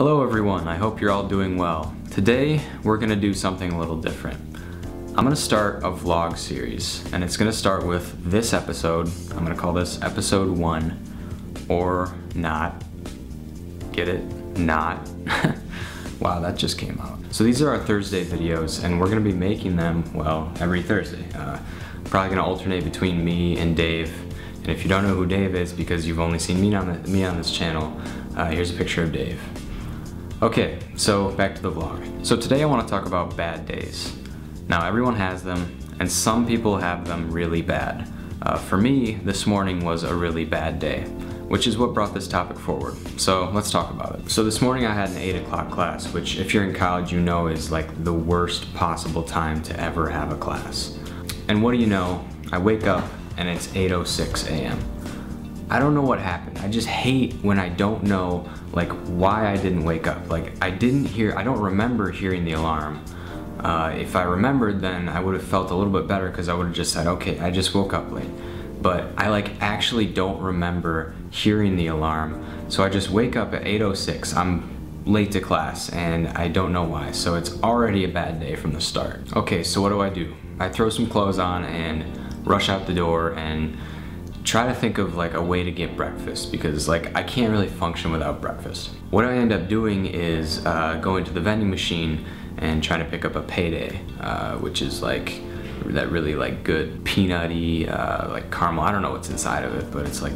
Hello everyone, I hope you're all doing well. Today we're gonna do something a little different. I'm gonna start a vlog series, and it's gonna start with this episode. I'm gonna call this episode 1, or not. Get it? Not. Wow, that just came out. So these are our Thursday videos, and we're gonna be making them, well, every Thursday. Probably gonna alternate between me and Dave. And if you don't know who Dave is because you've only seen me on this channel, here's a picture of Dave. Okay, so back to the vlog. So today I want to talk about bad days. Now everyone has them, and some people have them really bad. For me, this morning was a really bad day, which is what brought this topic forward. So let's talk about it. So this morning I had an 8 o'clock class, which if you're in college you know is like the worst possible time to ever have a class. And what do you know, I wake up and it's 8:06 a.m. I don't know what happened. I just hate when I don't know like why I didn't wake up. Like I don't remember hearing the alarm. If I remembered, then I would have felt a little bit better because I would have just said, okay, I just woke up late. But I like actually don't remember hearing the alarm. So I just wake up at 8:06. I'm late to class and I don't know why. So it's already a bad day from the start. Okay, so what do? I throw some clothes on and rush out the door and try to think of like a way to get breakfast because like I can't really function without breakfast. What I end up doing is going to the vending machine and trying to pick up a payday, which is like that really like good peanutty like caramel. I don't know what's inside of it, but it's like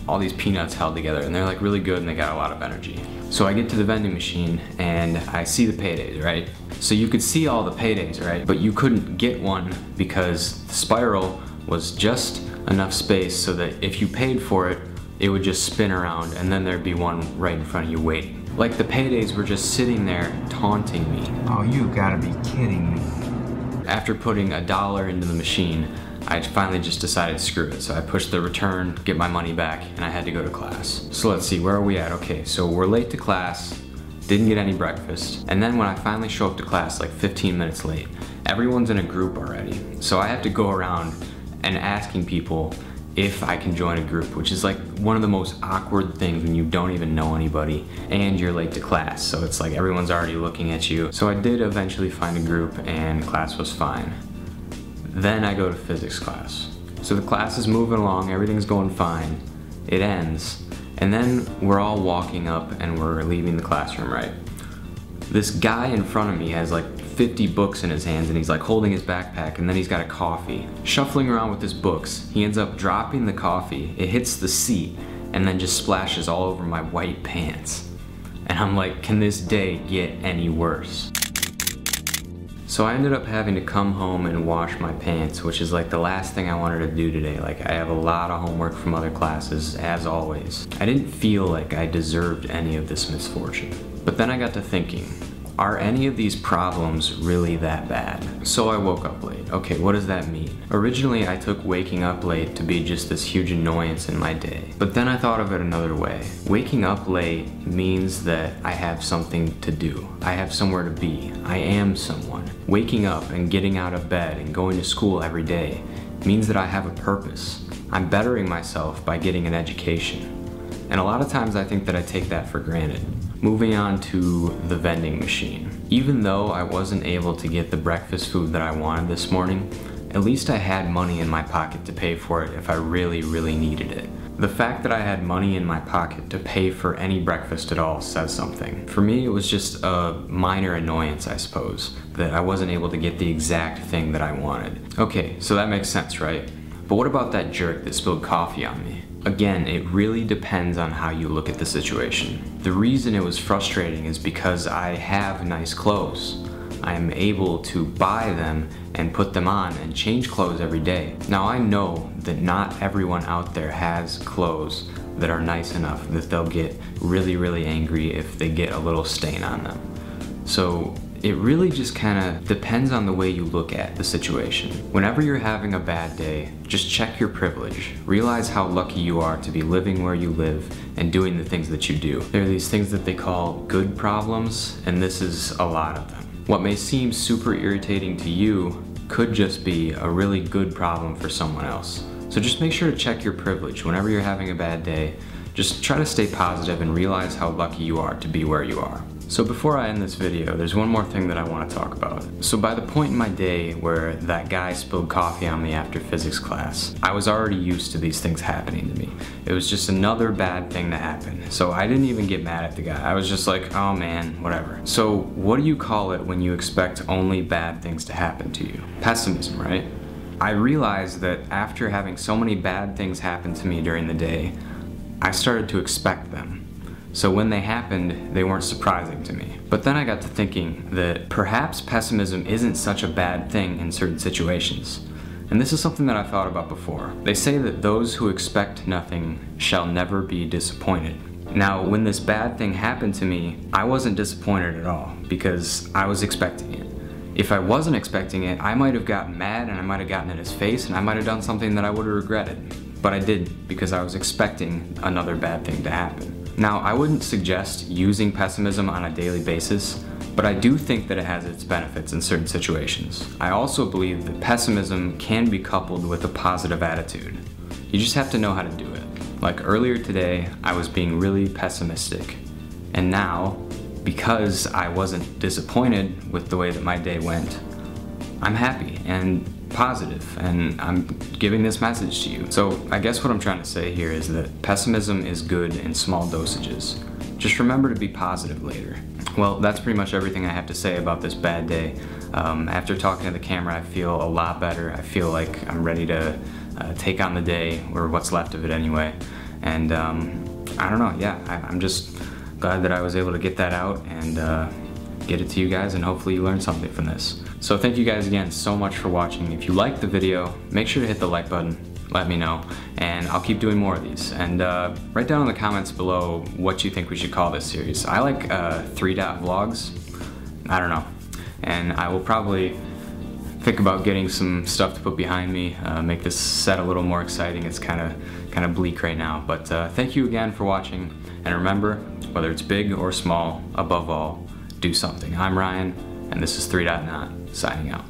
all these peanuts held together and they're like really good and they got a lot of energy. So I get to the vending machine and I see the paydays, right? So you could see all the paydays, right? But you couldn't get one because the spiral was just enough space so that if you paid for it, it would just spin around and then there'd be one right in front of you waiting. Like the paydays were just sitting there taunting me. Oh, you gotta be kidding me. After putting $1 into the machine, I finally just decided screw it. So I pushed the return, get my money back, and I had to go to class. So let's see, where are we at? Okay, so we're late to class, didn't get any breakfast, and then when I finally show up to class, like 15 minutes late, everyone's in a group already. So I have to go around and asking people if I can join a group, which is like one of the most awkward things when you don't even know anybody and you're late to class. So it's like everyone's already looking at you. So I did eventually find a group and class was fine. Then I go to physics class. So the class is moving along, everything's going fine. It ends, and then we're all walking up and we're leaving the classroom, right? This guy in front of me has like 50 books in his hands and he's like holding his backpack and then he's got a coffee. Shuffling around with his books, he ends up dropping the coffee, it hits the seat and then just splashes all over my white pants. And I'm like, can this day get any worse? So I ended up having to come home and wash my pants, which is like the last thing I wanted to do today. Like I have a lot of homework from other classes, as always. I didn't feel like I deserved any of this misfortune. But then I got to thinking, are any of these problems really that bad? So I woke up late. Okay, what does that mean? Originally I took waking up late to be just this huge annoyance in my day. But then I thought of it another way. Waking up late means that I have something to do. I have somewhere to be. I am someone. Waking up and getting out of bed and going to school every day means that I have a purpose. I'm bettering myself by getting an education. And a lot of times I think that I take that for granted. Moving on to the vending machine. Even though I wasn't able to get the breakfast food that I wanted this morning, at least I had money in my pocket to pay for it if I really, really needed it. The fact that I had money in my pocket to pay for any breakfast at all says something. For me, it was just a minor annoyance, I suppose, that I wasn't able to get the exact thing that I wanted. Okay, so that makes sense, right? But what about that jerk that spilled coffee on me? Again, it really depends on how you look at the situation. The reason it was frustrating is because I have nice clothes. I am able to buy them and put them on and change clothes every day. Now I know that not everyone out there has clothes that are nice enough that they'll get really, really angry if they get a little stain on them. So it really just kind of depends on the way you look at the situation. Whenever you're having a bad day, just check your privilege. Realize how lucky you are to be living where you live and doing the things that you do. There are these things that they call good problems, and this is a lot of them. What may seem super irritating to you could just be a really good problem for someone else. So just make sure to check your privilege. Whenever you're having a bad day, Just try to stay positive and realize how lucky you are to be where you are. So before I end this video, there's one more thing that I want to talk about. So by the point in my day where that guy spilled coffee on me after physics class, I was already used to these things happening to me. It was just another bad thing to happen. So I didn't even get mad at the guy. I was just like, oh man, whatever. So what do you call it when you expect only bad things to happen to you? Pessimism, right? I realized that after having so many bad things happen to me during the day, I started to expect them. So when they happened, they weren't surprising to me. But then I got to thinking that perhaps pessimism isn't such a bad thing in certain situations. And this is something that I thought about before. They say that those who expect nothing shall never be disappointed. Now, when this bad thing happened to me, I wasn't disappointed at all because I was expecting it. If I wasn't expecting it, I might have gotten mad and I might have gotten in his face and I might have done something that I would have regretted. But I didn't because I was expecting another bad thing to happen. Now, I wouldn't suggest using pessimism on a daily basis, but I do think that it has its benefits in certain situations. I also believe that pessimism can be coupled with a positive attitude. You just have to know how to do it. Like earlier today, I was being really pessimistic. And now, because I wasn't disappointed with the way that my day went, I'm happy and positive, and I'm giving this message to you. So I guess what I'm trying to say here is that pessimism is good in small dosages. Just remember to be positive later. Well, that's pretty much everything I have to say about this bad day. After talking to the camera, I feel a lot better. I feel like I'm ready to take on the day, or what's left of it anyway. And I don't know, yeah, I'm just glad that I was able to get that out and get it to you guys, and hopefully you learned something from this. So thank you guys again so much for watching. If you liked the video, make sure to hit the like button, let me know, and I'll keep doing more of these. And write down in the comments below what you think we should call this series. I like 3-dot vlogs, I don't know. And I will probably think about getting some stuff to put behind me, make this set a little more exciting. It's kind of bleak right now, but thank you again for watching, and remember, whether it's big or small, above all, do something. I'm Ryan, and this is 3.Not, signing out.